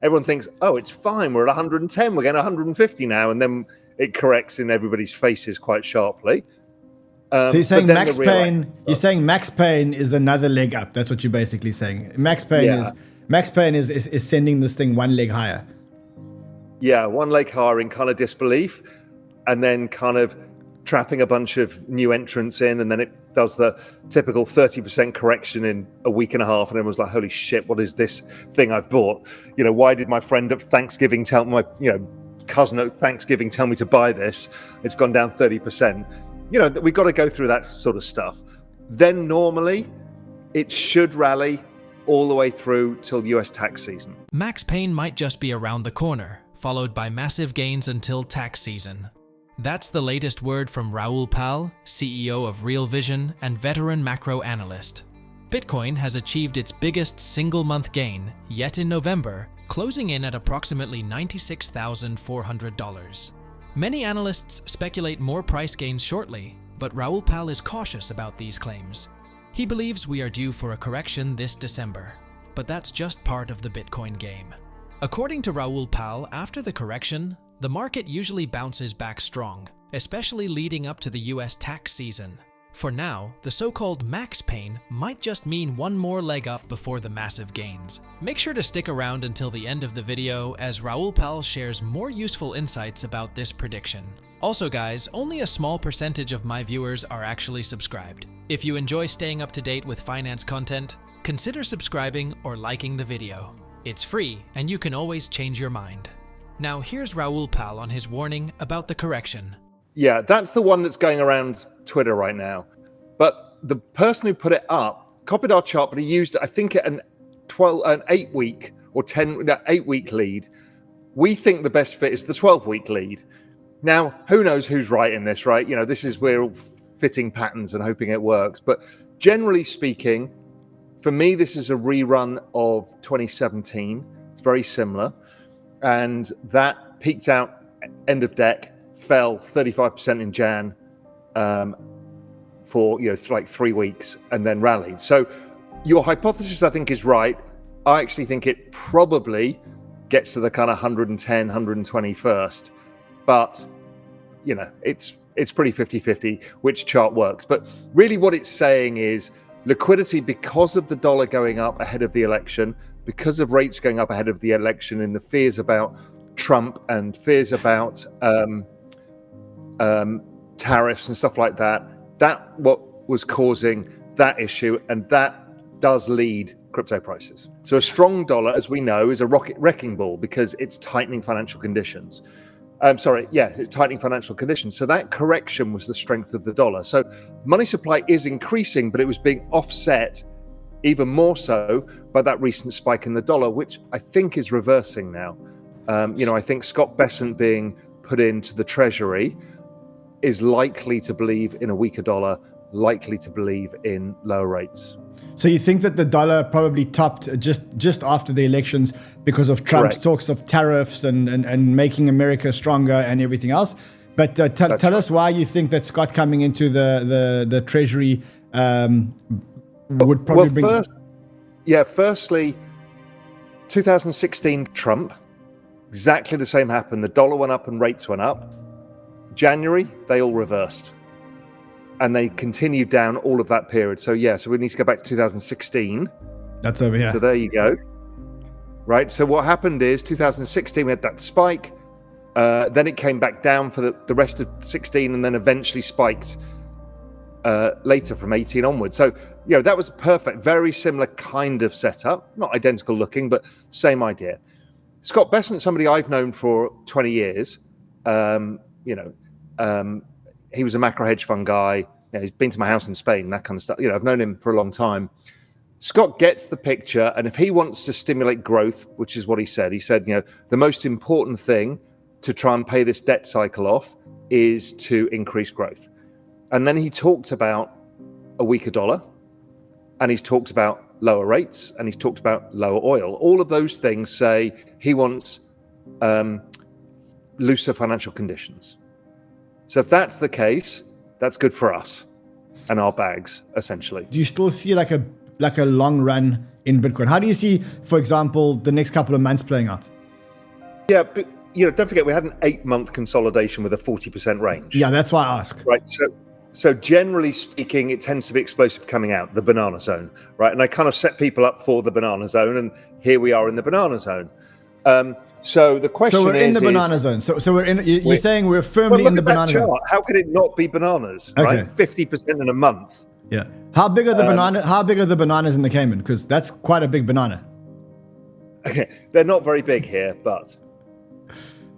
Everyone thinks, oh, it's fine. We're at 110. We're getting 150 now. And then it corrects in everybody's faces quite sharply. So you're saying max pain? You're saying max pain is another leg up. That's what you're basically saying. Max pain is sending this thing one leg higher. Yeah, one leg higher in kind of disbelief, and then kind of trapping a bunch of new entrants in, and then it does the typical 30% correction in a week and a half, and everyone's like, holy shit, what is this thing I've bought? Why did my friend at Thanksgiving tell my cousin at Thanksgiving tell me to buy this? It's gone down 30%. We've got to go through that sort of stuff. Then normally it should rally all the way through till US tax season. Max pain might just be around the corner, followed by massive gains until tax season. That's the latest word from Raoul Pal, CEO of Real Vision and veteran macro analyst. Bitcoin has achieved its biggest single-month gain yet in November, closing in at approximately $96,400. Many analysts speculate more price gains shortly, but Raoul Pal is cautious about these claims. He believes we are due for a correction this December, but that's just part of the Bitcoin game. According to Raoul Pal, after the correction, the market usually bounces back strong, especially leading up to the US tax season. For now, the so-called max pain might just mean one more leg up before the massive gains. Make sure to stick around until the end of the video as Raoul Pal shares more useful insights about this prediction. Also guys, only a small percentage of my viewers are actually subscribed. If you enjoy staying up to date with finance content, consider subscribing or liking the video. It's free and you can always change your mind. Now here's Raoul Pal on his warning about the correction. Yeah, that's the one that's going around Twitter right now. But the person who put it up copied our chart, but he used, I think, an 8-week or 8-week lead. We think the best fit is the 12-week lead. Now, who knows who's right in this, right? This is we're all fitting patterns and hoping it works. But generally speaking, for me, this is a rerun of 2017. It's very similar. And that peaked out end of deck, fell 35% in Jan for like 3 weeks, and then rallied. So your hypothesis, I think, is right. I actually think it probably gets to the kind of 110, 120 first. But, it's pretty 50-50 which chart works. But really what it's saying is liquidity, because of the dollar going up ahead of the election, because of rates going up ahead of the election and the fears about Trump and fears about tariffs and stuff like that, that what was causing that issue, and that does lead crypto prices. So a strong dollar, as we know, is a wrecking ball because it's tightening financial conditions. It's tightening financial conditions. So that correction was the strength of the dollar. So money supply is increasing, but it was being offset even more so by that recent spike in the dollar, which I think is reversing now. I think Scott Bessent being put into the Treasury is likely to believe in a weaker dollar, likely to believe in lower rates. So you think that the dollar probably topped just after the elections because of Trump's talks of tariffs and making America stronger and everything else. But tell us why you think that Scott coming into the Treasury would probably bring... Firstly, 2016 Trump, exactly the same happened. The dollar went up and rates went up. January, they all reversed. And they continued down all of that period. So we need to go back to 2016. That's over here. So there you go. Right. So what happened is 2016, we had that spike. Then it came back down for the rest of 16 and then eventually spiked later from 18 onwards. So, that was perfect. Very similar kind of setup. Not identical looking, but same idea. Scott Bessent, somebody I've known for 20 years. He was a macro hedge fund guy. He's been to my house in Spain, that kind of stuff. I've known him for a long time. Scott gets the picture, and if he wants to stimulate growth, which is what he said, the most important thing to try and pay this debt cycle off is to increase growth. And then he talked about a weaker dollar, and he's talked about lower rates, and he's talked about lower oil. All of those things say he wants looser financial conditions. So if that's the case, that's good for us and our bags, essentially. Do you still see like a like a long run in Bitcoin? How do you see, for example, the next couple of months playing out? Yeah, but don't forget we had an 8-month consolidation with a 40% range. Yeah, that's why I ask. Right. So generally speaking, it tends to be explosive coming out, the banana zone, right? And I kind of set people up for the banana zone, and here we are in the banana zone. So the question is... So we're in the banana zone. So we're in. You're saying we're firmly in the banana zone. How could it not be bananas, right? 50% in a month. Yeah. How big are the How big are the bananas in the Cayman? Because that's quite a big banana. Okay, they're not very big here, but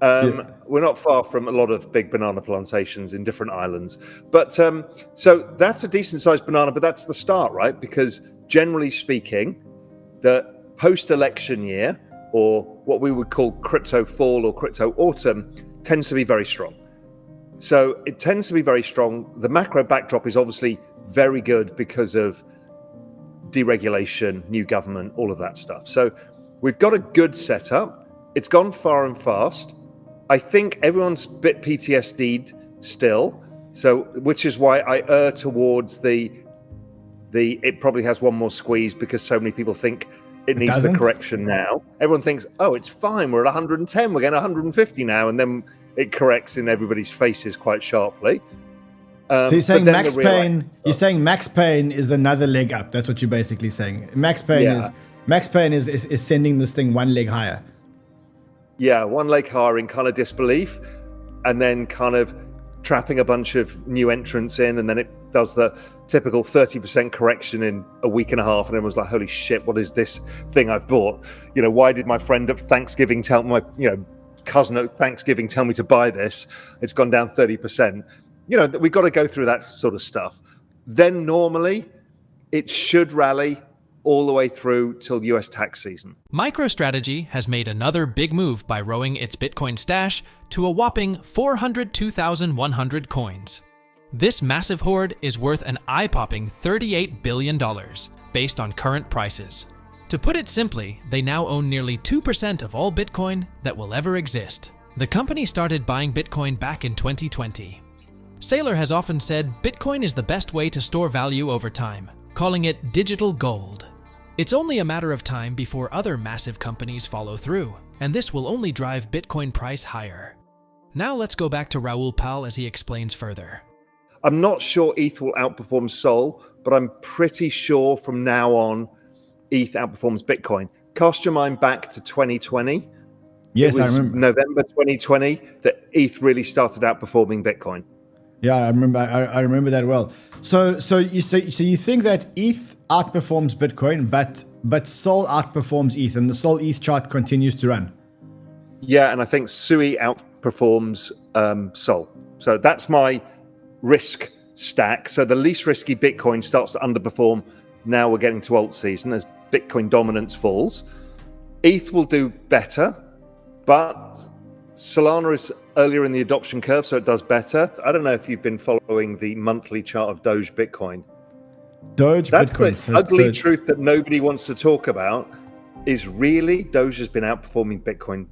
we're not far from a lot of big banana plantations in different islands. But so that's a decent sized banana, but that's the start, right? Because generally speaking, the post-election year, or what we would call crypto fall or crypto autumn, tends to be very strong. So it tends to be very strong. The macro backdrop is obviously very good because of deregulation, new government, all of that stuff. So we've got a good setup. It's gone far and fast. I think everyone's a bit PTSD'd still, so which is why I err towards the it probably has one more squeeze, because so many people think it needs the correction now. Everyone thinks, oh, it's fine, we're at 110, we're getting 150 now, and then it corrects in everybody's faces quite sharply. So you're saying max pain? You're saying max pain is another leg up. That's what you're basically saying. Max pain is sending this thing one leg higher. Yeah, one leg higher in kind of disbelief, and then kind of trapping a bunch of new entrants in, and then it does the typical 30% correction in a week and a half, and everyone's like, holy shit, what is this thing I've bought? Why did my friend at Thanksgiving tell my cousin at Thanksgiving tell me to buy this? It's gone down 30%. We've got to go through that sort of stuff. Then normally it should rally all the way through till US tax season. MicroStrategy has made another big move by rowing its Bitcoin stash to a whopping 402,100 coins. This massive hoard is worth an eye-popping $38 billion based on current prices. To put it simply, they now own nearly 2% of all Bitcoin that will ever exist. The company started buying Bitcoin back in 2020. Saylor has often said Bitcoin is the best way to store value over time, calling it digital gold. It's only a matter of time before other massive companies follow through, and this will only drive Bitcoin price higher. Now let's go back to Raoul Pal as he explains further. I'm not sure ETH will outperform Sol, but I'm pretty sure from now on, ETH outperforms Bitcoin. Cast your mind back to 2020. Yes, it was I remember. November 2020 that ETH really started outperforming Bitcoin. Yeah, I remember. I remember that well. So you think that ETH outperforms Bitcoin, but Sol outperforms ETH, and the Sol ETH chart continues to run. Yeah, and I think Sui outperforms Sol. So that's my risk stack. So the least risky Bitcoin starts to underperform. Now we're getting to alt season as Bitcoin dominance falls. ETH will do better, but Solana is earlier in the adoption curve, so it does better. I don't know if you've been following the monthly chart of Doge Bitcoin. That's Bitcoin. The ugly truth that nobody wants to talk about is really Doge has been outperforming Bitcoin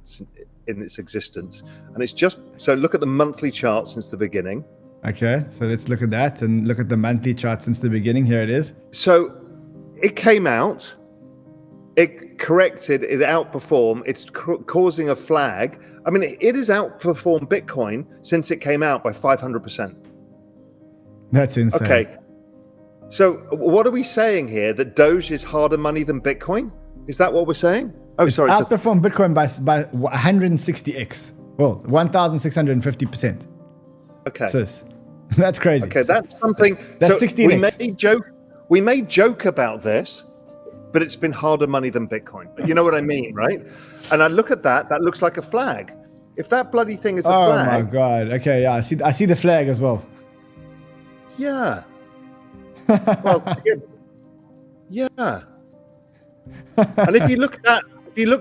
in its existence. And it's just, so look at the monthly chart since the beginning. Okay, so let's look at that and look at the monthly chart since the beginning. Here it is. So it came out, it corrected, it outperformed, it's causing a flag. I mean, it has outperformed Bitcoin since it came out by 500%. That's insane. Okay. So what are we saying here? That Doge is harder money than Bitcoin? Is that what we're saying? Oh, it's sorry. Outperformed Bitcoin by 160x. Well, 1,650%. Okay. Sis. That's crazy. Okay, that's something. That's 16x. We may joke about this, but it's been harder money than Bitcoin. You know what I mean, right? And I look at that looks like a flag. If that bloody thing is a flag. Oh my God. Okay, yeah, I see the flag as well. Yeah. Well, yeah. And if you look at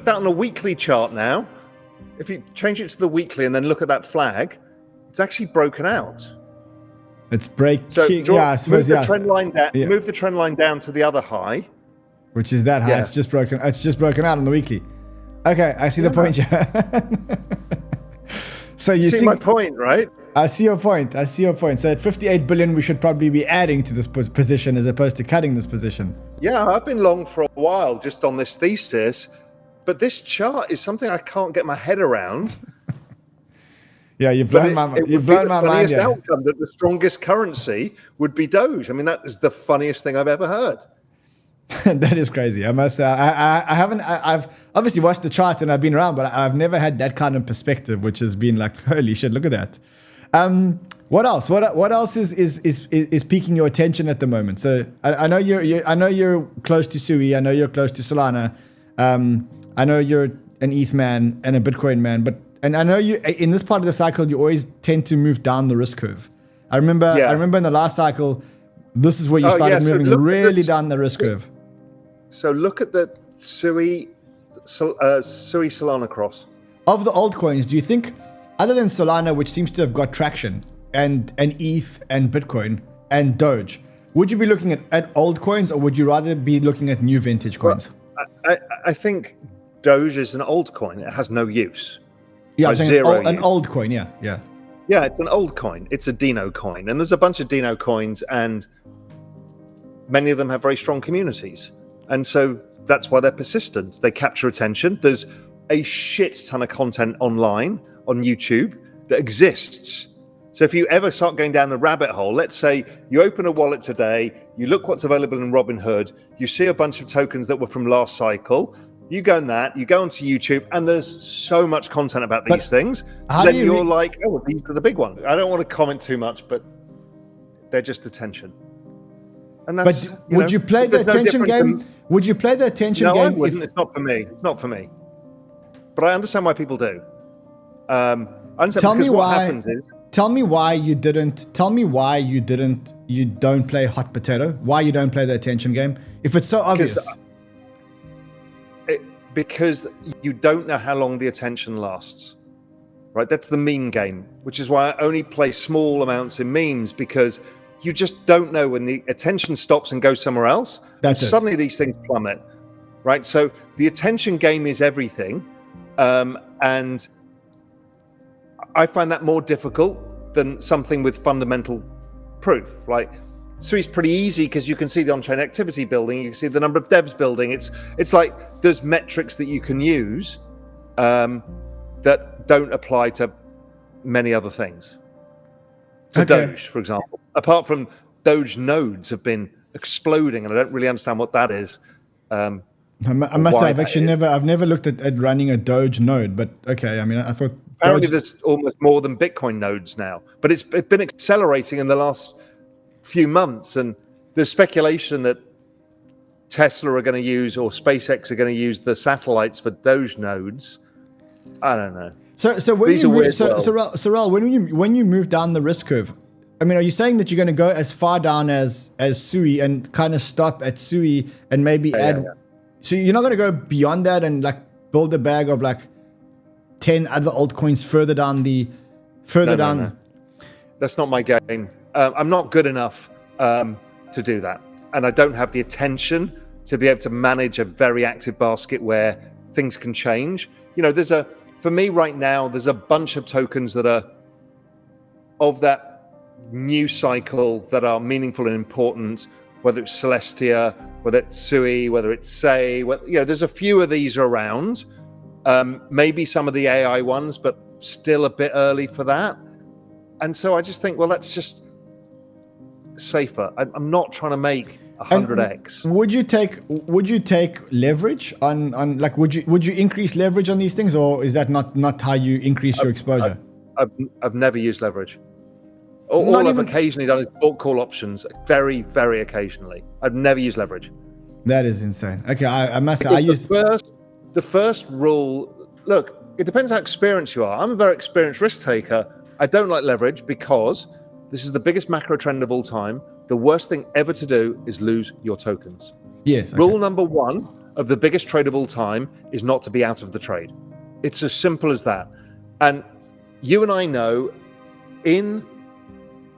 that on a weekly chart now, if you change it to the weekly and then look at that flag, it's actually broken out. It's breaking. So I suppose, move the trend line down. Yeah. Move the trend line down to the other high, which is that high. Yeah. It's just broken out on the weekly. Okay, I see the point. So you see my point, right? I see your point. So at 58 billion, we should probably be adding to this position as opposed to cutting this position. Yeah, I've been long for a while just on this thesis, but this chart is something I can't get my head around. Yeah, you've blown my mind. The funniest outcome that the strongest currency would be Doge. I mean, that is the funniest thing I've ever heard. That is crazy. I must say, I've obviously watched the chart and I've been around, but I've never had that kind of perspective, which has been like, holy shit, look at that. What else? What else is piquing your attention at the moment? So I know you're close to Sui. I know you're close to Solana. I know you're an ETH man and a Bitcoin man, and I know you in this part of the cycle you always tend to move down the risk curve. I remember in the last cycle, this is where you started moving really down the risk curve. So look at the Sui Solana cross. Of the altcoins, do you think, other than Solana, which seems to have got traction, and ETH and Bitcoin and Doge, would you be looking at old coins, or would you rather be looking at new vintage coins? Well, I think Doge is an old coin. It has no use. Yeah, an old coin. Yeah. Yeah, it's an old coin. It's a Dino coin, and there's a bunch of Dino coins, and many of them have very strong communities, and so that's why they're persistent. They capture attention. There's a shit ton of content online on YouTube that exists. So if you ever start going down the rabbit hole, let's say you open a wallet today, you look what's available in Robinhood, you see a bunch of tokens that were from last cycle, you go onto YouTube, and there's so much content about these things. Then you're like, oh, these are the big ones. I don't want to comment too much, but they're just attention. And that's, but would you play the attention game? Would you play the attention game? No, I wouldn't. It's not for me. But I understand why people do. Tell me why you don't play hot potato. Why you don't play the attention game if it's so obvious? Because you don't know how long the attention lasts, right? That's the meme game, which is why I only play small amounts in memes, because you just don't know when the attention stops and goes somewhere else. Suddenly these things plummet, right? So the attention game is everything, and I find that more difficult than something with fundamental proof. Like Sui's pretty easy because you can see the on-chain activity building, you can see the number of devs building. It's like there's metrics that you can use that don't apply to many other things. To Doge, for example. Apart from Doge nodes have been exploding, and I don't really understand what that is. I must say, I've never looked at running a Doge node, but okay. I mean, I thought apparently there's almost more than Bitcoin nodes now, but it's been accelerating in the last few months, and there's speculation that Tesla are going to use, or SpaceX are going to use the satellites for Doge nodes. I don't know. So Raoul, when you move down the risk curve, I mean, are you saying that you're going to go as far down as Sui and kind of stop at Sui and maybe add? Yeah. So you're not going to go beyond that and like build a bag of like 10 other altcoins further down. No. That's not my game. I'm not good enough to do that, and I don't have the attention to be able to manage a very active basket where things can change. You know, for me right now, there's a bunch of tokens that are of that new cycle that are meaningful and important, whether it's Celestia, whether it's Sui, whether it's Say. There's a few of these around. Maybe some of the AI ones, but still a bit early for that. And so I just think, well, that's just safer. I'm not trying to make 100x. Would you take leverage on like would you increase leverage on these things, or is that not how you increase your exposure? I've never used leverage. All I've occasionally done is bought call options, very, very occasionally. I've never used leverage. That is insane. Okay, I must say, the first rule. Look, it depends how experienced you are. I'm a very experienced risk taker. I don't like leverage because this is the biggest macro trend of all time. The worst thing ever to do is lose your tokens. Yes. Okay. Rule number one of the biggest trade of all time is not to be out of the trade. It's as simple as that. And you and I know in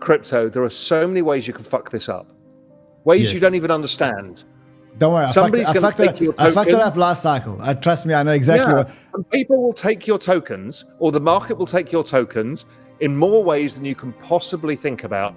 crypto, there are so many ways you can fuck this up. Ways you don't even understand. Don't worry. I fucked it up last cycle. Trust me, I know exactly what. And people will take your tokens, or the market will take your tokens in more ways than you can possibly think about.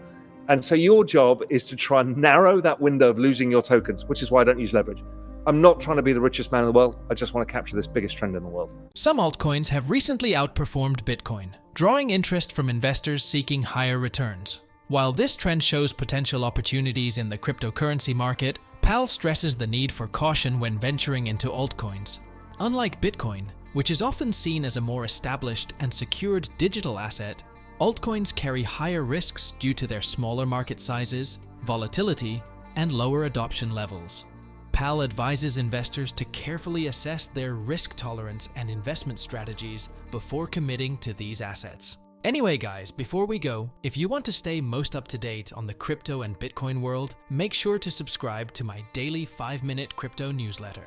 And so your job is to try and narrow that window of losing your tokens, which is why I don't use leverage. I'm not trying to be the richest man in the world. I just want to capture this biggest trend in the world. Some altcoins have recently outperformed Bitcoin, drawing interest from investors seeking higher returns. While this trend shows potential opportunities in the cryptocurrency market, Pal stresses the need for caution when venturing into altcoins. Unlike Bitcoin, which is often seen as a more established and secured digital asset, altcoins carry higher risks due to their smaller market sizes, volatility, and lower adoption levels. Pal advises investors to carefully assess their risk tolerance and investment strategies before committing to these assets. Anyway guys, before we go, if you want to stay most up to date on the crypto and Bitcoin world, make sure to subscribe to my daily 5-minute crypto newsletter.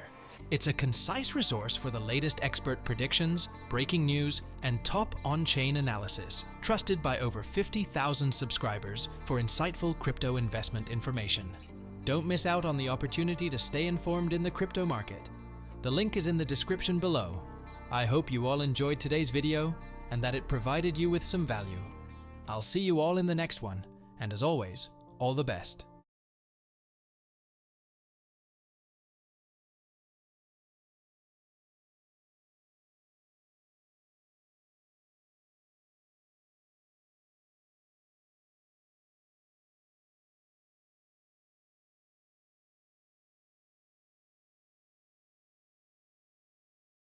It's a concise resource for the latest expert predictions, breaking news, and top on-chain analysis, trusted by over 50,000 subscribers for insightful crypto investment information. Don't miss out on the opportunity to stay informed in the crypto market. The link is in the description below. I hope you all enjoyed today's video and that it provided you with some value. I'll see you all in the next one, and as always, all the best.